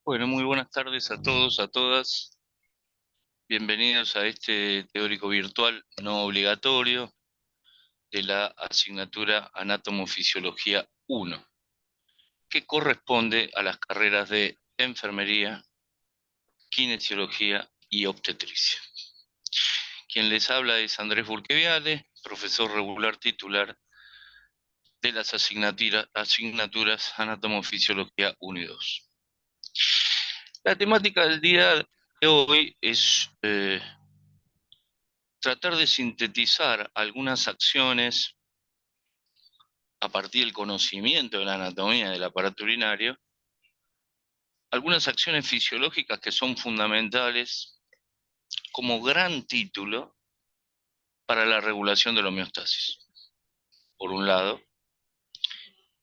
Bueno, muy buenas tardes a todos, a todas. Bienvenidos a este teórico virtual no obligatorio de la asignatura Anátomo-Fisiología 1, que corresponde a las carreras de Enfermería, Kinesiología y Obstetricia. Quien les habla es Andrés Burqueviale, profesor regular titular de las asignaturas Anátomo-Fisiología 1 y 2. La temática del día de hoy es tratar de sintetizar algunas acciones a partir del conocimiento de la anatomía del aparato urinario, algunas acciones fisiológicas que son fundamentales como gran título para la regulación de la homeostasis, por un lado,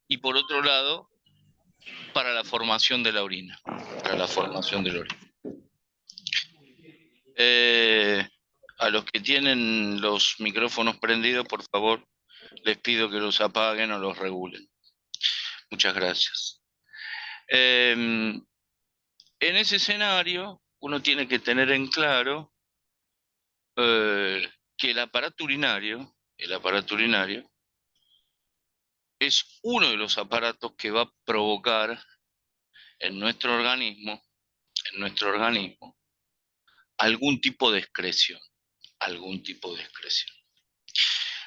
y por otro lado, para la formación de la orina, para la formación de la orina. A los que tienen los micrófonos prendidos, por favor, les pido que los apaguen o los regulen. Muchas gracias. En ese escenario, uno tiene que tener en claro que el aparato urinario es uno de los aparatos que va a provocar en nuestro organismo, algún tipo de excreción, algún tipo de excreción.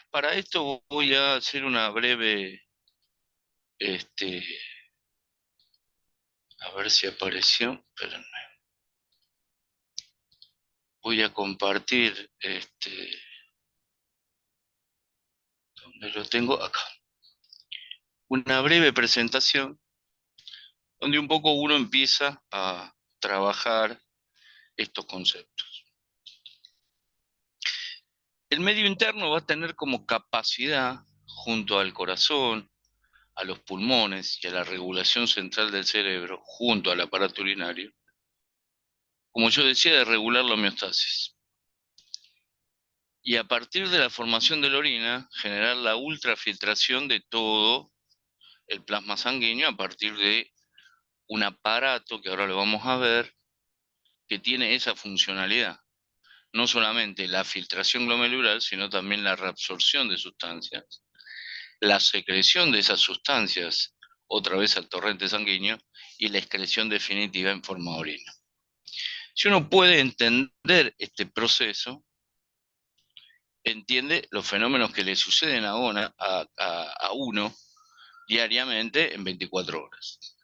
Para esto voy a hacer una breve, a ver si apareció, espérenme. Voy a compartir, ¿dónde lo tengo? Acá. Una breve presentación donde un poco uno empieza a trabajar estos conceptos. El medio interno va a tener como capacidad, junto al corazón, a los pulmones y a la regulación central del cerebro, junto al aparato urinario, como yo decía, de regular la homeostasis. Y a partir de la formación de la orina, generar la ultrafiltración de todo el plasma sanguíneo a partir de un aparato que ahora lo vamos a ver, que tiene esa funcionalidad. No solamente la filtración glomerular, sino también la reabsorción de sustancias, la secreción de esas sustancias otra vez al torrente sanguíneo y la excreción definitiva en forma de orina. Si uno puede entender este proceso, entiende los fenómenos que le suceden a uno diariamente en 24 horas.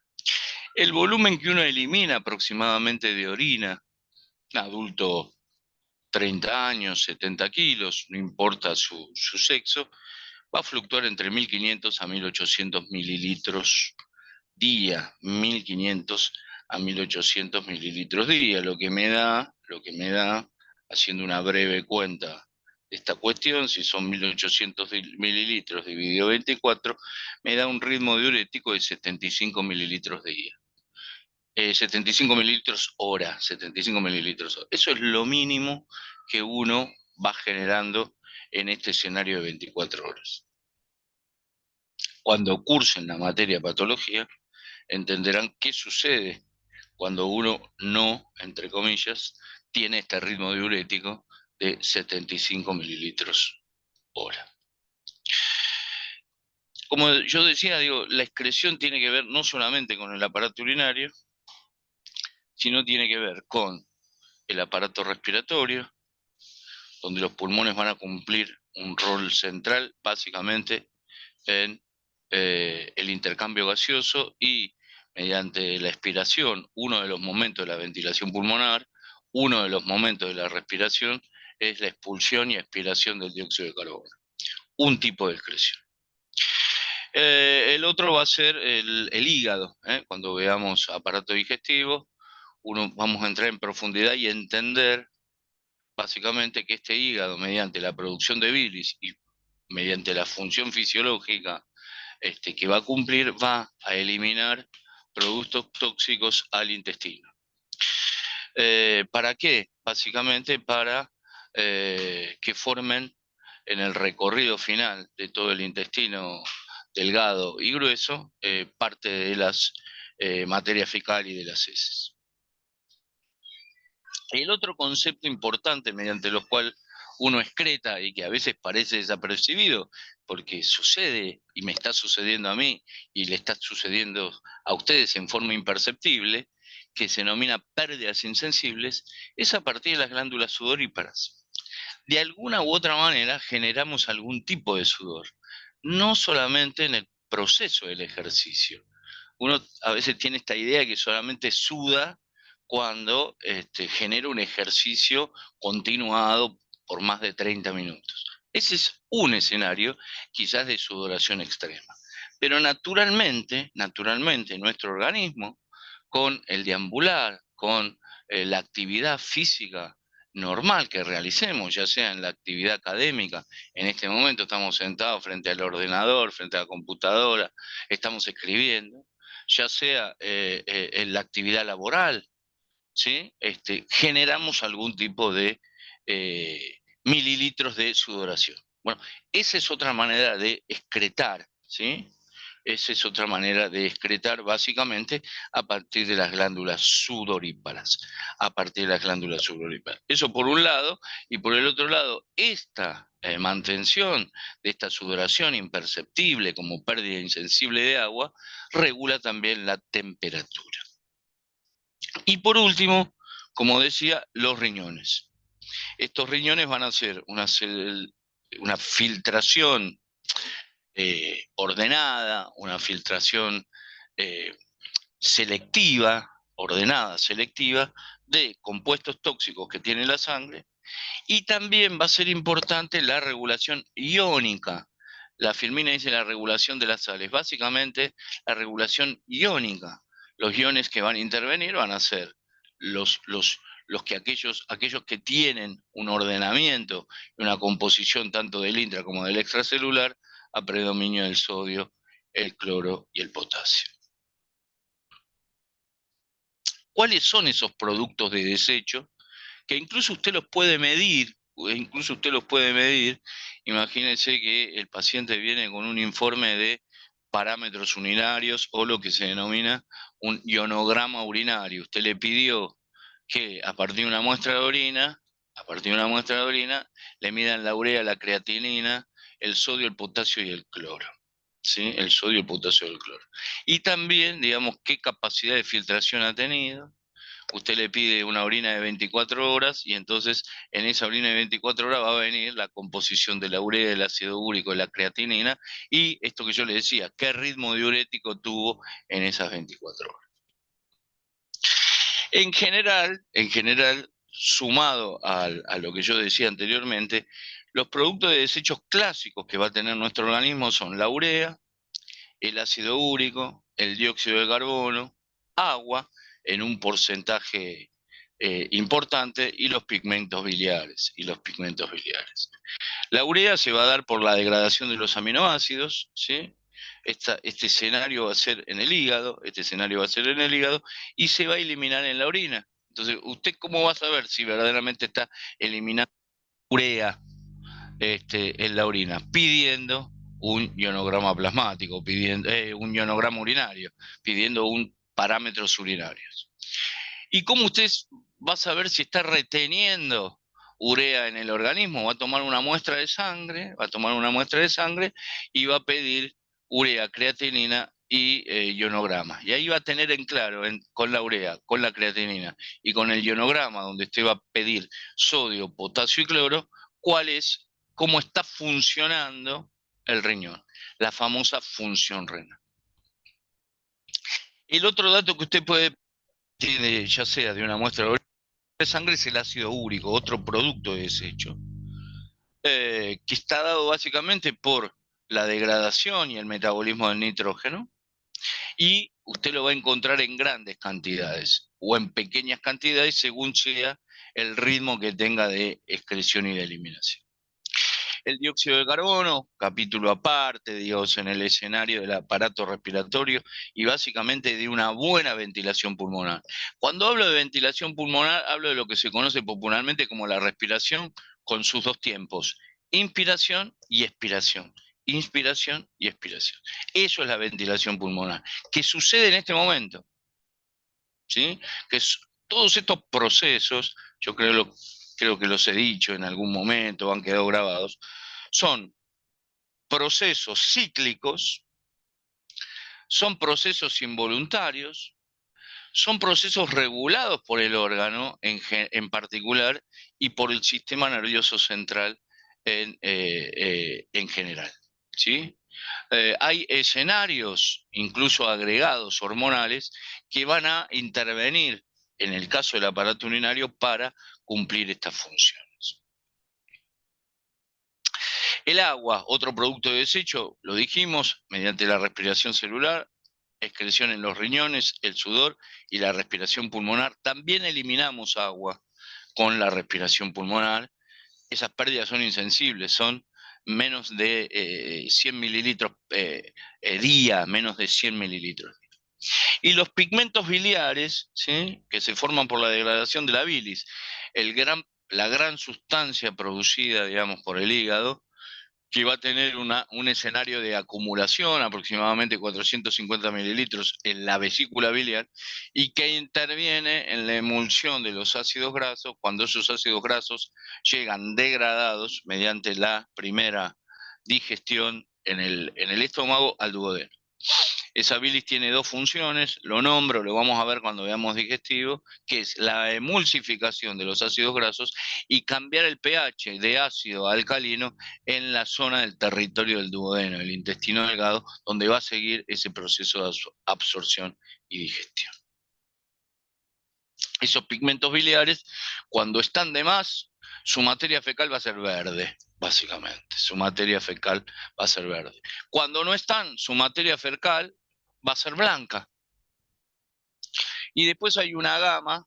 El volumen que uno elimina aproximadamente de orina, adulto 30 años, 70 kilos, no importa su sexo, va a fluctuar entre 1.500 a 1.800 mililitros día, 1.500 a 1.800 mililitros día, lo que me da, haciendo una breve cuenta de esta cuestión, si son 1.800 mililitros dividido 24, me da un ritmo diurético de 75 mililitros día. 75 mililitros hora, 75 mililitros hora. Eso es lo mínimo que uno va generando en este escenario de 24 horas. Cuando cursen la materia patología, entenderán qué sucede cuando uno no, entre comillas, tiene este ritmo diurético de 75 mililitros hora. Como yo decía, la excreción tiene que ver no solamente con el aparato urinario, sino tiene que ver con el aparato respiratorio, donde los pulmones van a cumplir un rol central, básicamente, en el intercambio gaseoso y mediante la expiración, uno de los momentos de la ventilación pulmonar, uno de los momentos de la respiración es la expulsión y expiración del dióxido de carbono. Un tipo de excreción. El otro va a ser el hígado. Cuando veamos aparato digestivo, vamos a entrar en profundidad y entender básicamente que este hígado, mediante la producción de bilis y mediante la función fisiológica que va a cumplir, va a eliminar productos tóxicos al intestino. ¿Para qué? Básicamente para que formen en el recorrido final de todo el intestino delgado y grueso parte de las materia fecal y de las heces. El otro concepto importante mediante los cual uno excreta y que a veces parece desapercibido, porque sucede y me está sucediendo a mí y le está sucediendo a ustedes en forma imperceptible, que se denomina pérdidas insensibles, es a partir de las glándulas sudoríparas. De alguna u otra manera generamos algún tipo de sudor, no solamente en el proceso del ejercicio. Uno a veces tiene esta idea de que solamente suda cuando genera un ejercicio continuado por más de 30 minutos. Ese es un escenario quizás de sudoración extrema. Pero naturalmente nuestro organismo, con el deambular, con la actividad física normal que realicemos, ya sea en la actividad académica, en este momento estamos sentados frente al ordenador, frente a la computadora, estamos escribiendo, ya sea en la actividad laboral, ¿sí? Generamos algún tipo de mililitros de sudoración. Bueno, esa es otra manera de excretar, ¿sí? Esa es otra manera de excretar básicamente a partir de las glándulas sudoríparas, a partir de las glándulas sudoríparas. Eso por un lado, y por el otro lado, esta mantención de esta sudoración imperceptible como pérdida insensible de agua regula también la temperatura. Y por último, como decía, los riñones. Estos riñones van a hacer una filtración ordenada, una filtración eh, selectiva, ordenada, selectiva, de compuestos tóxicos que tiene la sangre, y también va a ser importante la regulación iónica. La filmina dice la regulación de las sales, básicamente la regulación iónica. Los iones que van a intervenir van a ser aquellos que tienen un ordenamiento y una composición tanto del intra como del extracelular a predominio del sodio, el cloro y el potasio. ¿Cuáles son esos productos de desecho? Que incluso usted los puede medir, imagínense que el paciente viene con un informe de parámetros urinarios o lo que se denomina un ionograma urinario. Usted le pidió que a partir de una muestra de orina, le midan la urea, la creatinina, el sodio, el potasio y el cloro. ¿Sí? El sodio, el potasio y el cloro. Y también, digamos, qué capacidad de filtración ha tenido. Usted le pide una orina de 24 horas y entonces en esa orina de 24 horas va a venir la composición de la urea, del ácido úrico, de la creatinina y esto que yo le decía, qué ritmo diurético tuvo en esas 24 horas. En general, sumado a lo que yo decía anteriormente, los productos de desechos clásicos que va a tener nuestro organismo son la urea, el ácido úrico, el dióxido de carbono, agua en un porcentaje importante y los pigmentos biliares. La urea se va a dar por la degradación de los aminoácidos, ¿sí? Este escenario va a ser en el hígado, y se va a eliminar en la orina. Entonces, ¿usted cómo va a saber si verdaderamente está eliminando urea en la orina? Pidiendo un ionograma plasmático, pidiendo un ionograma urinario, pidiendo un parámetros urinarios. ¿Y cómo usted va a saber si está reteniendo urea en el organismo? Va a tomar una muestra de sangre, y va a pedir urea, creatinina y ionograma. Y ahí va a tener en claro, con la urea, con la creatinina y con el ionograma, donde usted va a pedir sodio, potasio y cloro, cómo está funcionando el riñón, la famosa función renal. El otro dato que usted puede tener, ya sea de una muestra de sangre, es el ácido úrico, otro producto de desecho, que está dado básicamente por la degradación y el metabolismo del nitrógeno, y usted lo va a encontrar en grandes cantidades o en pequeñas cantidades según sea el ritmo que tenga de excreción y de eliminación. El dióxido de carbono, capítulo aparte, digamos, en el escenario del aparato respiratorio y básicamente de una buena ventilación pulmonar. Cuando hablo de ventilación pulmonar, hablo de lo que se conoce popularmente como la respiración con sus dos tiempos, inspiración y expiración. Inspiración y expiración. Eso es la ventilación pulmonar, que sucede en este momento. ¿sí? Todos estos procesos, yo creo que los he dicho en algún momento, han quedado grabados, son procesos cíclicos, son procesos involuntarios, son procesos regulados por el órgano en particular y por el sistema nervioso central en general. ¿Sí? Hay escenarios, incluso agregados hormonales, que van a intervenir en el caso del aparato urinario para cumplir estas funciones. El agua, otro producto de desecho, lo dijimos, mediante la respiración celular, excreción en los riñones, el sudor y la respiración pulmonar. También eliminamos agua con la respiración pulmonar. Esas pérdidas son insensibles, son menos de 100 mililitros día, menos de 100 mililitros. Y los pigmentos biliares, ¿sí? Que se forman por la degradación de la bilis, la gran sustancia producida, digamos, por el hígado, que va a tener un escenario de acumulación, aproximadamente 450 mililitros en la vesícula biliar, y que interviene en la emulsión de los ácidos grasos cuando esos ácidos grasos llegan degradados mediante la primera digestión en el estómago al duodeno. Esa bilis tiene dos funciones, lo nombro, lo vamos a ver cuando veamos digestivo, que es la emulsificación de los ácidos grasos y cambiar el pH de ácido a alcalino en la zona del territorio del duodeno, el intestino delgado, donde va a seguir ese proceso de absorción y digestión. Esos pigmentos biliares, cuando están de más, su materia fecal va a ser verde, básicamente. Su materia fecal va a ser verde. Cuando no están, su materia fecal va a ser blanca. Y después hay una gama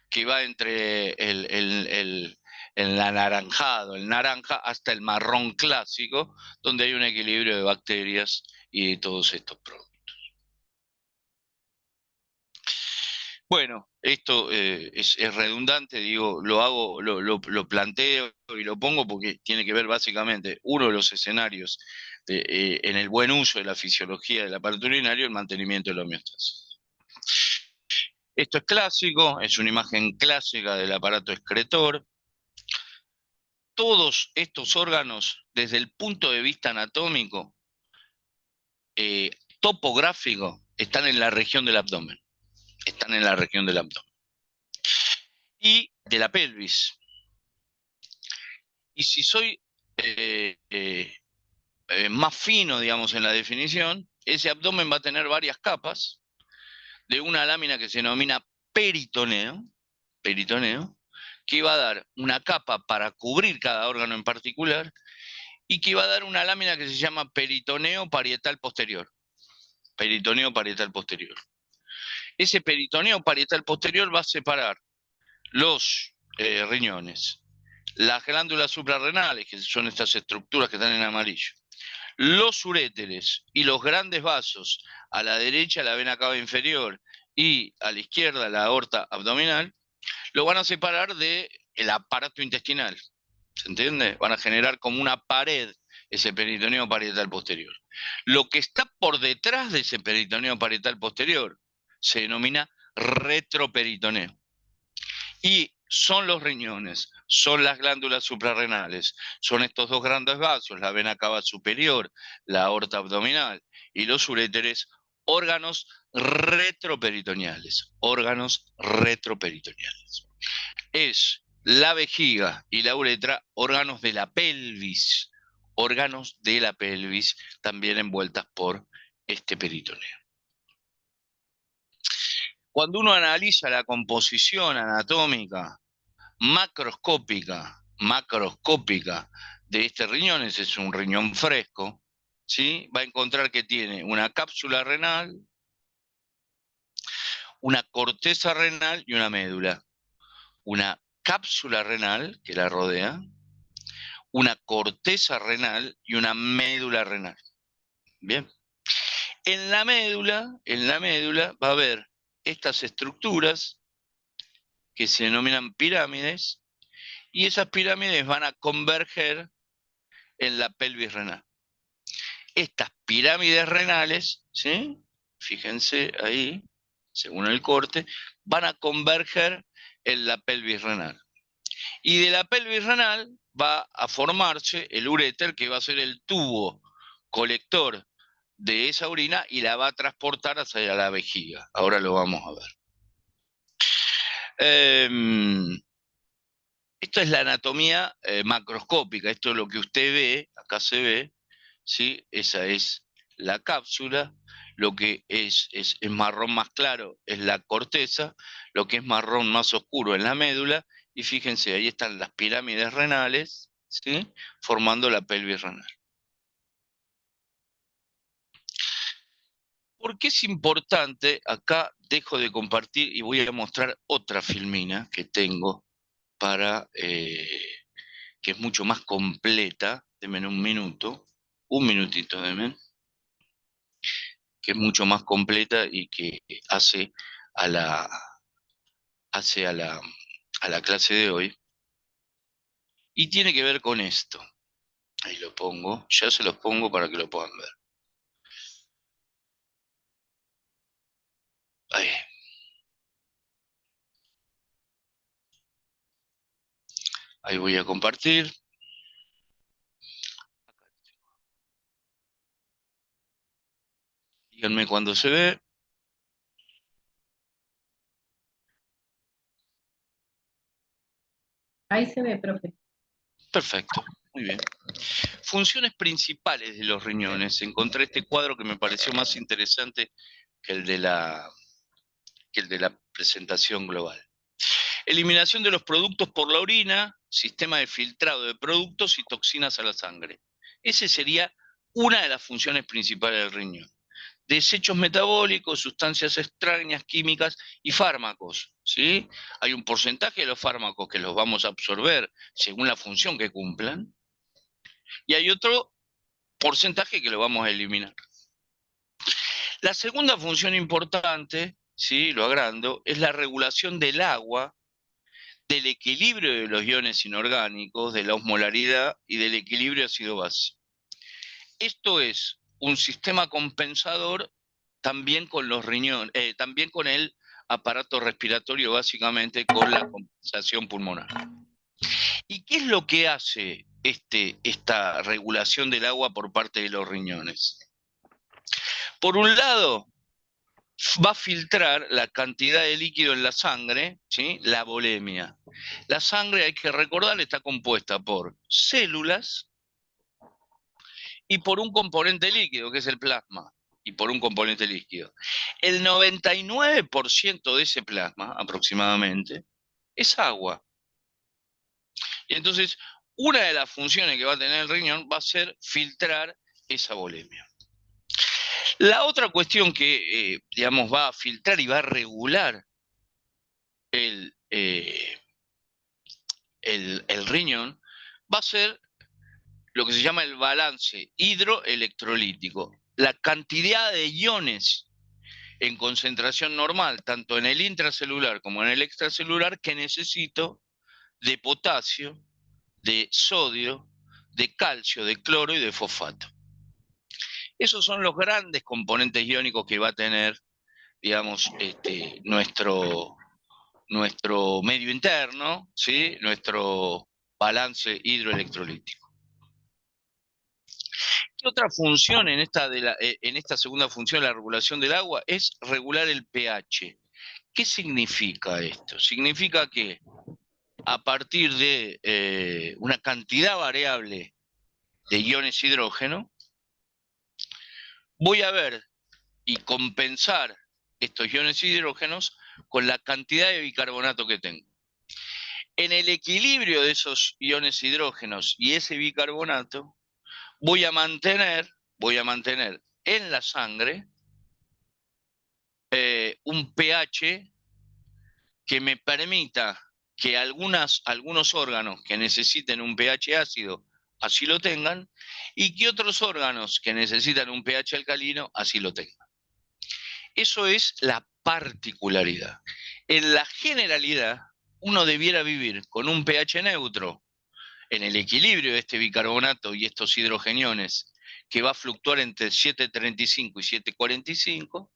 que va entre el anaranjado, el naranja, hasta el marrón clásico, donde hay un equilibrio de bacterias y de todos estos productos. Bueno, esto es redundante, digo, lo planteo y lo pongo porque tiene que ver básicamente uno de los escenarios en el buen uso de la fisiología del aparato urinario, el mantenimiento de la homeostasis. Esto es clásico, es una imagen clásica del aparato excretor. Todos estos órganos, desde el punto de vista anatómico, eh, topográfico, están en la región del abdomen. Están en la región del abdomen. Y de la pelvis. Y si soy más fino, digamos, en la definición, ese abdomen va a tener varias capas de una lámina que se denomina peritoneo, que va a dar una capa para cubrir cada órgano en particular y que va a dar una lámina que se llama peritoneo parietal posterior. Peritoneo parietal posterior. Ese peritoneo parietal posterior va a separar los riñones, las glándulas suprarrenales, que son estas estructuras que están en amarillo, los uréteres y los grandes vasos, a la derecha la vena cava inferior y a la izquierda la aorta abdominal, lo van a separar del aparato intestinal. ¿Se entiende? Van a generar como una pared ese peritoneo parietal posterior. Lo que está por detrás de ese peritoneo parietal posterior se denomina retroperitoneo. Y son los riñones, son las glándulas suprarrenales, son estos dos grandes vasos, la vena cava superior, la aorta abdominal y los uréteres, órganos retroperitoneales, órganos retroperitoneales. Es la vejiga y la uretra, órganos de la pelvis, también envueltas por este peritoneo. Cuando uno analiza la composición anatómica macroscópica de este riñón, ese es un riñón fresco, ¿sí? Va a encontrar que tiene una cápsula renal, una corteza renal y una médula. Una cápsula renal que la rodea, una corteza renal y una médula renal. Bien. En la médula va a haber estas estructuras que se denominan pirámides, y esas pirámides van a converger en la pelvis renal. Estas pirámides renales, ¿sí? Fíjense ahí, según el corte, van a converger en la pelvis renal. Y de la pelvis renal va a formarse el uréter, que va a ser el tubo colector de esa orina y la va a transportar hacia la vejiga. Ahora lo vamos a ver. Esto es la anatomía macroscópica, esto es lo que usted ve, acá se ve, ¿sí? Esa es la cápsula, lo que es marrón más claro es la corteza, lo que es marrón más oscuro es la médula, y fíjense, ahí están las pirámides renales, ¿sí? Formando la pelvis renal. ¿Por qué es importante? Acá dejo de compartir y voy a mostrar otra filmina que tengo para que es mucho más completa. Denme un minuto, un minutito, denme, que es mucho más completa y que hace a la, hace a la clase de hoy. Y tiene que ver con esto. Ahí lo pongo, ya se los pongo para que lo puedan ver. Ahí. Ahí voy a compartir. Díganme cuando se ve. Ahí se ve, profe. Perfecto, muy bien. Funciones principales de los riñones. Encontré este cuadro que me pareció más interesante que el de la presentación global. Eliminación de los productos por la orina, sistema de filtrado de productos y toxinas a la sangre. Esa sería una de las funciones principales del riñón. Desechos metabólicos, sustancias extrañas, químicas y fármacos, ¿sí? Hay un porcentaje de los fármacos que los vamos a absorber según la función que cumplan, y hay otro porcentaje que lo vamos a eliminar. La segunda función importante, ¿sí? Lo agrando, es la regulación del agua, del equilibrio de los iones inorgánicos, de la osmolaridad y del equilibrio ácido-base. Esto es un sistema compensador también con los riñones, también con el aparato respiratorio, básicamente con la compensación pulmonar. ¿Y qué es lo que hace esta regulación del agua por parte de los riñones? Por un lado, va a filtrar la cantidad de líquido en la sangre, ¿sí? La volemia. La sangre, hay que recordar, está compuesta por células y por un componente líquido, que es el plasma, y por un componente líquido. El 99% de ese plasma, aproximadamente, es agua. Y entonces, una de las funciones que va a tener el riñón va a ser filtrar esa volemia. La otra cuestión que, digamos, va a filtrar y va a regular el riñón va a ser lo que se llama el balance hidroelectrolítico. La cantidad de iones en concentración normal, tanto en el intracelular como en el extracelular, que necesito de potasio, de sodio, de calcio, de cloro y de fosfato. Esos son los grandes componentes iónicos que va a tener, digamos, nuestro medio interno, ¿sí? Nuestro balance hidroelectrolítico. ¿Qué otra función en esta segunda función, la regulación del agua, es regular el pH? ¿Qué significa esto? Significa que a partir de una cantidad variable de iones hidrógeno, voy a ver y compensar estos iones hidrógenos con la cantidad de bicarbonato que tengo. En el equilibrio de esos iones hidrógenos y ese bicarbonato, voy a mantener en la sangre un pH que me permita que algunos órganos que necesiten un pH ácido así lo tengan, y que otros órganos que necesitan un pH alcalino así lo tengan. Eso es la particularidad. En la generalidad, uno debiera vivir con un pH neutro en el equilibrio de este bicarbonato y estos hidrogeniones, que va a fluctuar entre 7,35 y 7,45,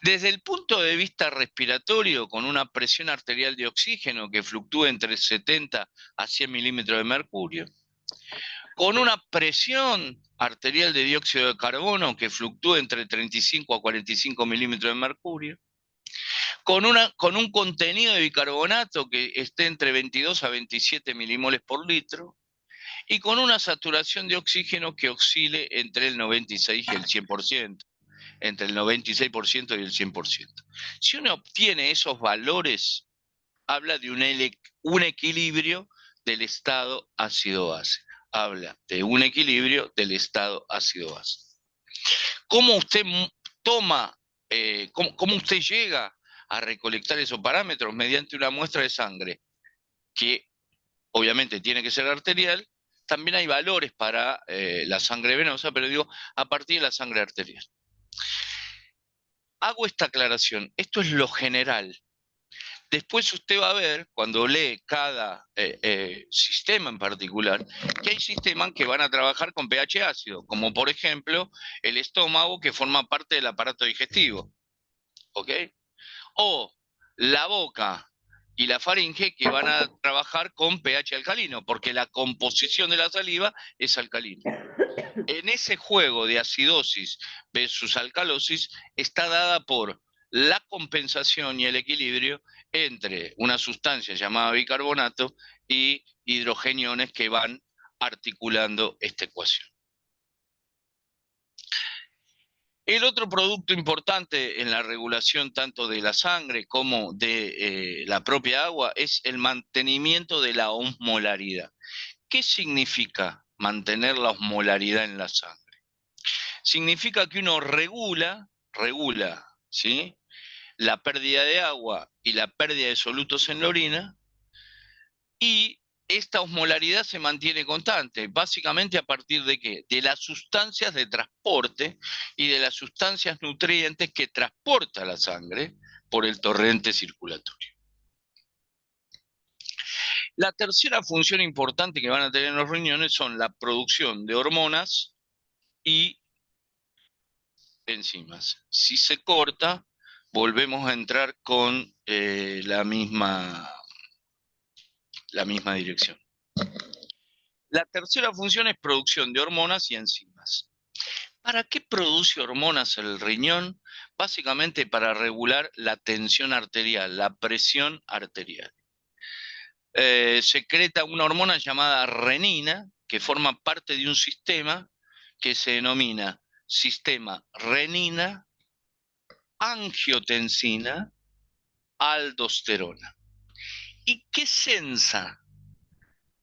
Desde el punto de vista respiratorio, con una presión arterial de oxígeno que fluctúa entre 70 a 100 milímetros de mercurio, con una presión arterial de dióxido de carbono que fluctúa entre 35 a 45 milímetros de mercurio, con un contenido de bicarbonato que esté entre 22 a 27 milimoles por litro, y con una saturación de oxígeno que oscile entre el 96 y el 100%, entre el 96% y el 100%. Si uno obtiene esos valores, habla de un equilibrio del estado ácido-base. Habla de un equilibrio del estado ácido-base. ¿Cómo usted toma, cómo usted llega a recolectar esos parámetros? Mediante una muestra de sangre, que obviamente tiene que ser arterial. También hay valores para la sangre venosa, pero digo, a partir de la sangre arterial. Hago esta aclaración, esto es lo general. Después usted va a ver, cuando lee cada sistema en particular, que hay sistemas que van a trabajar con pH ácido, como por ejemplo el estómago, que forma parte del aparato digestivo, ¿ok? O la boca y la faringe, que van a trabajar con pH alcalino, porque la composición de la saliva es alcalina. En ese juego de acidosis versus alcalosis está dada por la compensación y el equilibrio entre una sustancia llamada bicarbonato y hidrogeniones que van articulando esta ecuación. El otro producto importante en la regulación tanto de la sangre como de la propia agua es el mantenimiento de la osmolaridad. ¿Qué significa mantener la osmolaridad en la sangre? Significa que uno regula, ¿sí?, la pérdida de agua y la pérdida de solutos en la orina, y esta osmolaridad se mantiene constante, básicamente a partir de ¿qué? De las sustancias de transporte y de las sustancias nutrientes que transporta la sangre por el torrente circulatorio. La tercera función importante que van a tener los riñones son la producción de hormonas y enzimas. Si se corta, volvemos a entrar con la misma dirección. La tercera función es producción de hormonas y enzimas. ¿Para qué produce hormonas el riñón? Básicamente para regular la tensión arterial, la presión arterial. Secreta una hormona llamada renina, que forma parte de un sistema que se denomina sistema renina, angiotensina, aldosterona. ¿Y qué sensa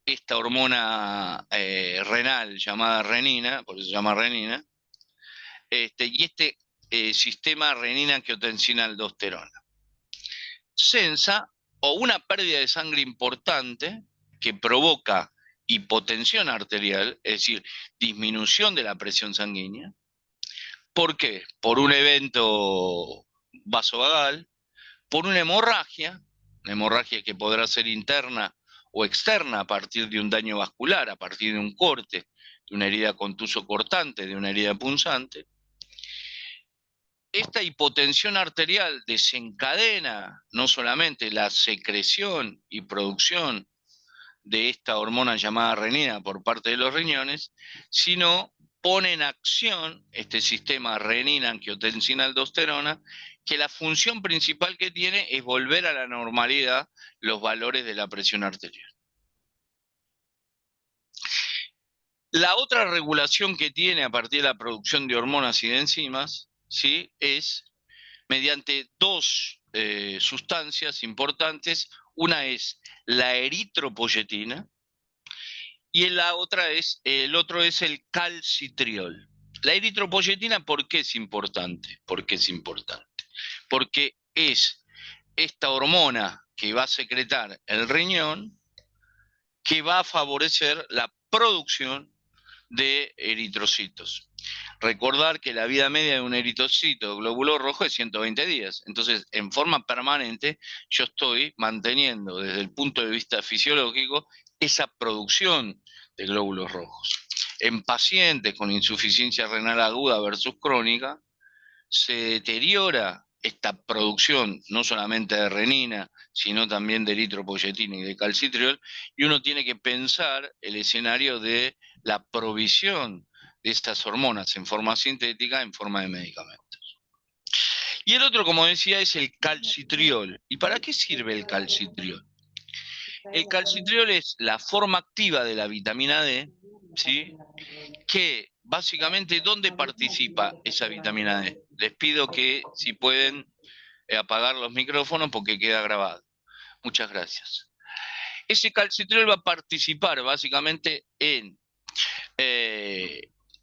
esta hormona renal llamada renina, por eso se llama renina, y este sistema renina-angiotensina-aldosterona? Sensa o una pérdida de sangre importante que provoca hipotensión arterial, es decir, disminución de la presión sanguínea. ¿Por qué? Por un evento vasovagal, por una hemorragia que podrá ser interna o externa a partir de un daño vascular, a partir de un corte, de una herida contuso cortante, de una herida punzante. Esta hipotensión arterial desencadena no solamente la secreción y producción de esta hormona llamada renina por parte de los riñones, sino pone en acción este sistema renina-angiotensina-aldosterona, que la función principal que tiene es volver a la normalidad los valores de la presión arterial. La otra regulación que tiene a partir de la producción de hormonas y de enzimas, ¿sí?, es mediante dos sustancias importantes. Una es la eritropoyetina y el otro es el calcitriol. La eritropoyetina, ¿por qué es importante? Porque es esta hormona que va a secretar el riñón, que va a favorecer la producción de eritrocitos. Recordar que la vida media de un eritrocito de glóbulo rojo es 120 días. Entonces, en forma permanente, yo estoy manteniendo desde el punto de vista fisiológico esa producción de glóbulos rojos. En pacientes con insuficiencia renal aguda versus crónica, se deteriora esta producción no solamente de renina, sino también de eritropoyetina y de calcitriol, y uno tiene que pensar el escenario de la provisión de estas hormonas en forma sintética, en forma de medicamentos. Y el otro, como decía, es el calcitriol. ¿Y para qué sirve el calcitriol? El calcitriol es la forma activa de la vitamina D, ¿sí? Que básicamente, ¿dónde participa esa vitamina D? Les pido que, si pueden, apagar los micrófonos porque queda grabado. Muchas gracias. Ese calcitriol va a participar básicamente en eh,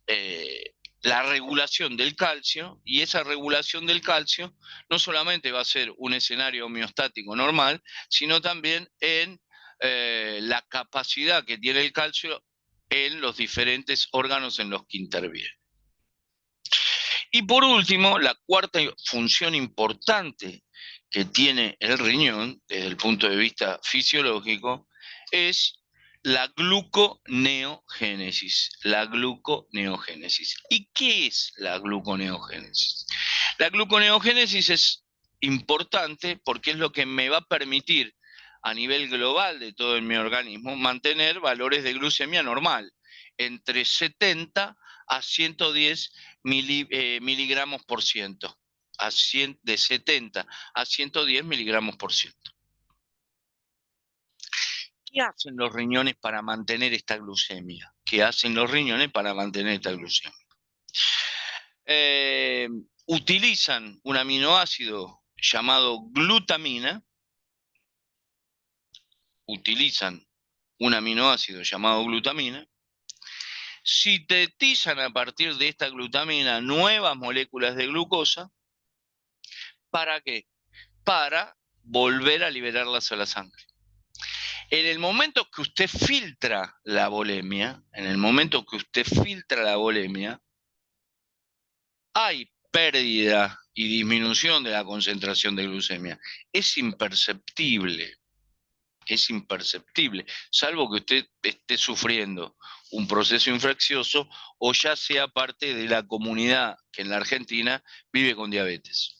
eh, la regulación del calcio, y esa regulación del calcio no solamente va a ser un escenario homeostático normal, sino también en la capacidad que tiene el calcio en los diferentes órganos en los que interviene. Y por último, la cuarta función importante que tiene el riñón, desde el punto de vista fisiológico, es la gluconeogénesis. La gluconeogénesis. ¿Y qué es la gluconeogénesis? La gluconeogénesis es importante porque es lo que me va a permitir a nivel global de todo mi organismo mantener valores de glucemia normal, entre 70 a 110 miligramos por ciento, de 70 a 110 miligramos por ciento. ¿Qué hacen los riñones para mantener esta glucemia? ¿Qué hacen los riñones para mantener esta glucemia? Utilizan un aminoácido llamado glutamina, sintetizan a partir de esta glutamina nuevas moléculas de glucosa. ¿Para qué? Para volver a liberarlas a la sangre. En el momento que usted filtra la bulimia, hay pérdida y disminución de la concentración de glucemia. Es imperceptible, salvo que usted esté sufriendo un proceso infeccioso o ya sea parte de la comunidad que en la Argentina vive con diabetes.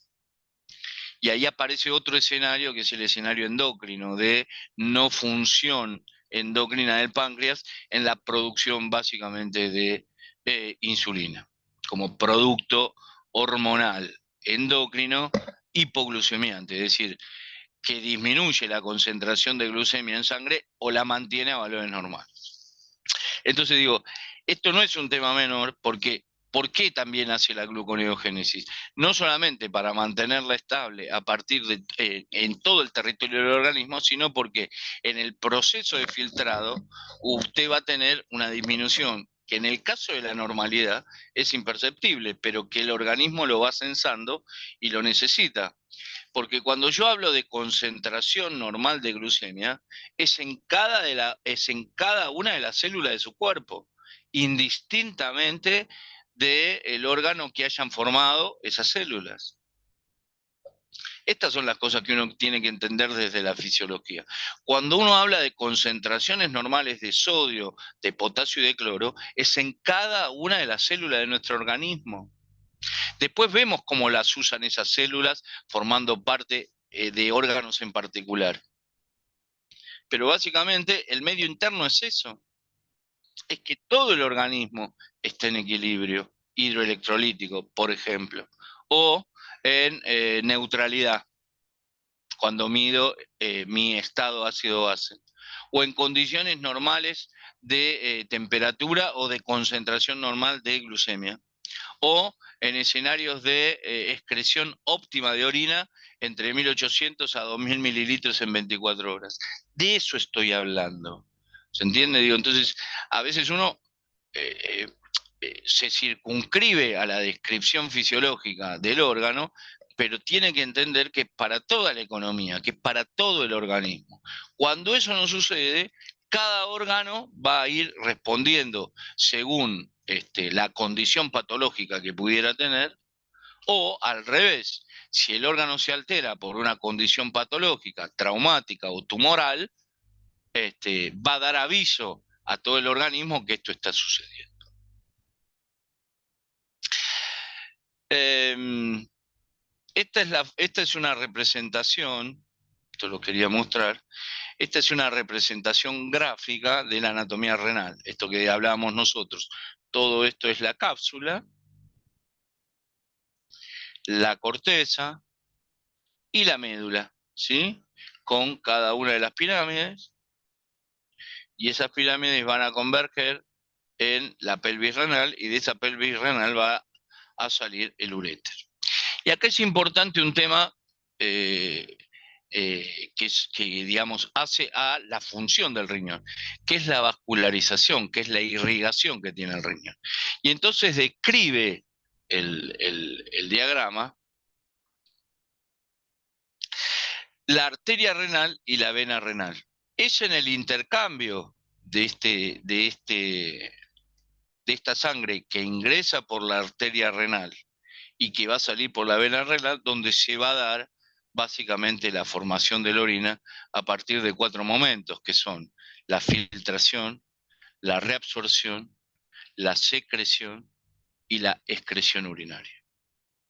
Y ahí aparece otro escenario, que es el escenario endocrino, de no función endocrina del páncreas en la producción básicamente de insulina, como producto hormonal endocrino hipoglucemiante, es decir, que disminuye la concentración de glucemia en sangre o la mantiene a valores normales. Entonces digo, esto no es un tema menor porque ¿por qué también hace la gluconeogénesis? No solamente para mantenerla estable a partir de en todo el territorio del organismo, sino porque en el proceso de filtrado usted va a tener una disminución que en el caso de la normalidad es imperceptible, pero que el organismo lo va sensando y lo necesita. Porque cuando yo hablo de concentración normal de glucemia, es en cada una de las células de su cuerpo, indistintamente del órgano que hayan formado esas células. Estas son las cosas que uno tiene que entender desde la fisiología. Cuando uno habla de concentraciones normales de sodio, de potasio y de cloro, es en cada una de las células de nuestro organismo. Después vemos cómo las usan esas células formando parte de órganos en particular. Pero básicamente el medio interno es eso. Es que todo el organismo está en equilibrio hidroelectrolítico, por ejemplo, o en neutralidad, cuando mido mi estado ácido-base, o en condiciones normales de temperatura o de concentración normal de glucemia, o en escenarios de excreción óptima de orina entre 1800 a 2000 mililitros en 24 horas. De eso estoy hablando. ¿Se entiende? Digo, entonces, a veces uno se circunscribe a la descripción fisiológica del órgano, pero tiene que entender que es para toda la economía, que es para todo el organismo. Cuando eso no sucede, cada órgano va a ir respondiendo según la condición patológica que pudiera tener, o al revés, si el órgano se altera por una condición patológica, traumática o tumoral, va a dar aviso a todo el organismo que esto está sucediendo. Esta es una representación, esto lo quería mostrar, esta es una representación gráfica de la anatomía renal, esto que hablábamos nosotros. Todo esto es la cápsula, la corteza y la médula, ¿sí? Con cada una de las pirámides, y esas pirámides van a converger en la pelvis renal, y de esa pelvis renal va a salir el uréter. Y acá es importante un tema eh, que, digamos, hace a la función del riñón, que es la vascularización, que es la irrigación que tiene el riñón. Y entonces describe el diagrama la arteria renal y la vena renal. Es en el intercambio de esta sangre que ingresa por la arteria renal y que va a salir por la vena renal, donde se va a dar básicamente la formación de la orina a partir de 4 momentos, que son la filtración, la reabsorción, la secreción y la excreción urinaria.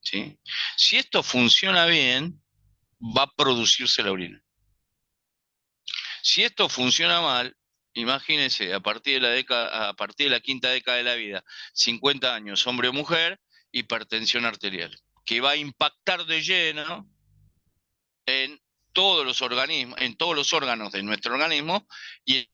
¿Sí? Si esto funciona bien, va a producirse la orina. Si esto funciona mal, imagínense, a partir de la quinta década de la vida, 50 años, hombre o mujer, hipertensión arterial, que va a impactar de lleno en todos los organismos, en todos los órganos de nuestro organismo y